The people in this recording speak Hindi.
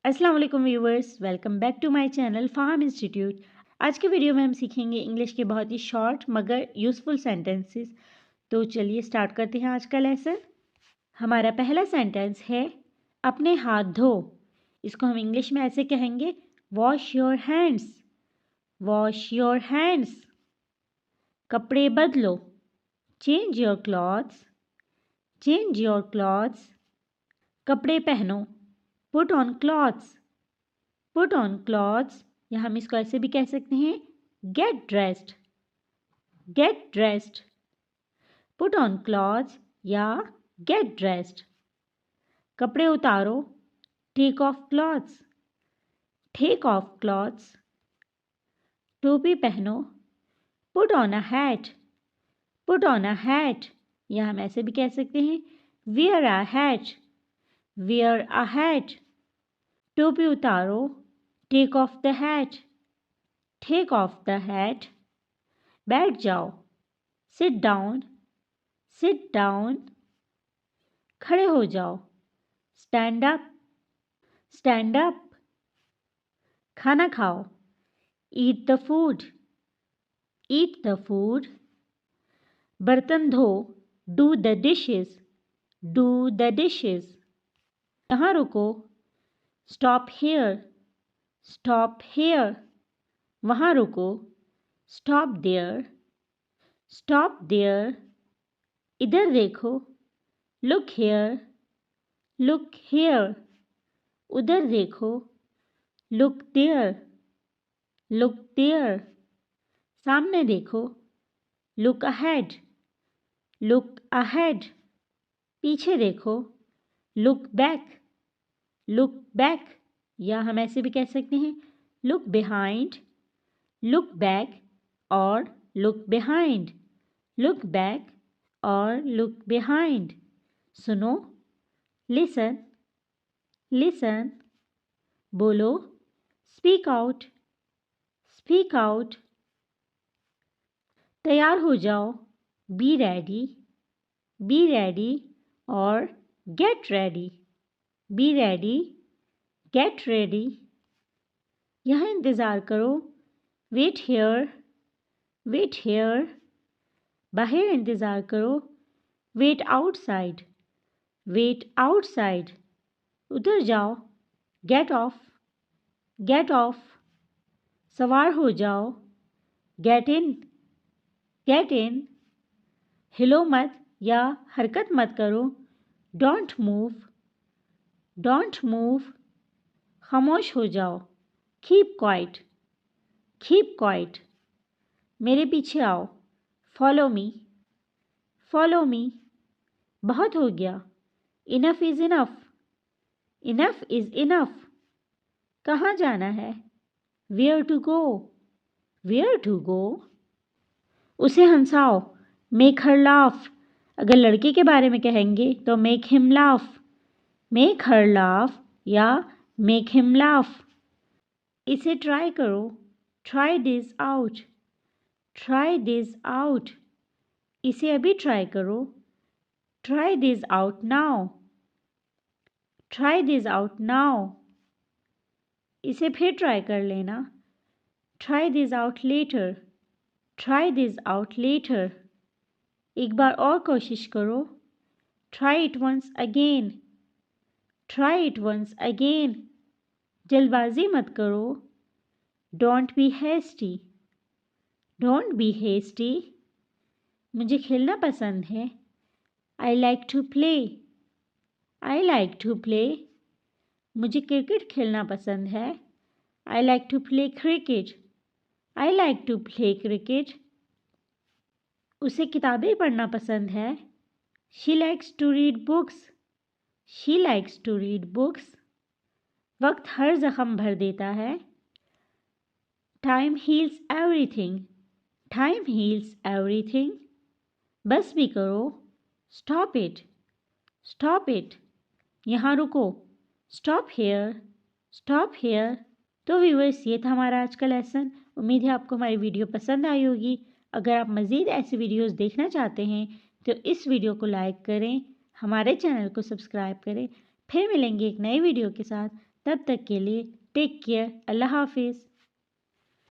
अस्सलाम वालेकुम viewers, welcome back to my channel Faham institute. आज के वीडियो में हम सीखेंगे इंग्लिश के बहुत ही शॉर्ट मगर यूज़फुल सेंटेंसेस। तो चलिए स्टार्ट करते हैं आज का लेसन। हमारा पहला सेंटेंस है अपने हाथ धो। इसको हम इंग्लिश में ऐसे कहेंगे, wash your hands, wash your hands. कपड़े बदलो, change your clothes, change your clothes. कपड़े पहनो, put on clothes, put on clothes. या हम इसको ऐसे भी कह सकते हैं, get dressed, get dressed. Put on clothes या गेट ड्रेस्ड। कपड़े उतारो, take off clothes, take off clothes. टोपी पहनो, put on a hat, put on a hat. या हम ऐसे भी कह सकते हैं, wear a hat, wear a hat. टोपी उतारो, take off the hat, take off the hat. बैठ जाओ, सिट डाउन, सिट डाउन। खड़े हो जाओ, स्टैंड अप, स्टैंड अप। खाना खाओ, eat the food, eat the food. बर्तन धो, do the dishes, do the dishes. यहाँ रुको, स्टॉप हेयर, स्टॉप हेयर। वहाँ रुको, स्टॉप देयर, स्टॉप देयर। इधर देखो, लुक हेयर, लुक हेयर। उधर देखो, लुक देयर, लुक देयर। सामने देखो, लुक अहेड, लुक अहेड। पीछे देखो, लुक बैक, लुक बैक। या हम ऐसे भी कह सकते हैं, लुक बिहाइंड, लुक बैक और लुक बिहाइंड, लुक बैक और लुक बिहाइंड। सुनो, लिसन, लिसन। बोलो, स्पीक आउट, स्पीक आउट। तैयार हो जाओ, बी रेडी, बी रेडी और get ready, be ready, get ready. यहाँ इंतज़ार करो, वेट हेयर, वेट हेयर। बाहर इंतज़ार करो, वेट आउटसाइड, वेट आउटसाइड। उधर जाओ, गेट ऑफ, गेट ऑफ। सवार हो जाओ, गेट इन, गेट इन। हिलो मत या हरकत मत करो, डोंट मूव, डोंट मूव। खामोश हो जाओ, कीप क्वाइट, कीप क्वाइट। मेरे पीछे आओ, फॉलो मी, फॉलो मी। बहुत हो गया, enough is enough, enough is enough. कहाँ जाना है, where to go, where to go. उसे हंसाओ, मेक हर लाफ। अगर लड़के के बारे में कहेंगे तो make him laugh, make her laugh या मेक हिम लाफ। इसे ट्राई करो, try this out, try this out. इसे अभी ट्राई करो, try this out now, try this out now. इसे फिर ट्राई कर लेना, try this out later, try this out later. एक बार और कोशिश करो, try it once again, try it once again. जल्दबाजी मत करो, don't be hasty, don't be hasty. मुझे खेलना पसंद है, I like to play, I like to play. मुझे क्रिकेट खेलना पसंद है, I like to play cricket, I like to play cricket. उसे किताबें पढ़ना पसंद है, she likes to read books, she likes to read books. वक्त हर जख्म भर देता है, time heals everything, time heals everything. बस भी करो, स्टॉप इट, स्टॉप इट। यहाँ रुको, स्टॉप हेयर, स्टॉप हेयर। तो व्यूअर्स, ये था हमारा आज का लेसन। उम्मीद है आपको हमारी वीडियो पसंद आई होगी। अगर आप मज़ीद ऐसी वीडियोस देखना चाहते हैं तो इस वीडियो को लाइक करें, हमारे चैनल को सब्सक्राइब करें। फिर मिलेंगे एक नई वीडियो के साथ। तब तक के लिए टेक केयर, अल्लाह हाफिज़।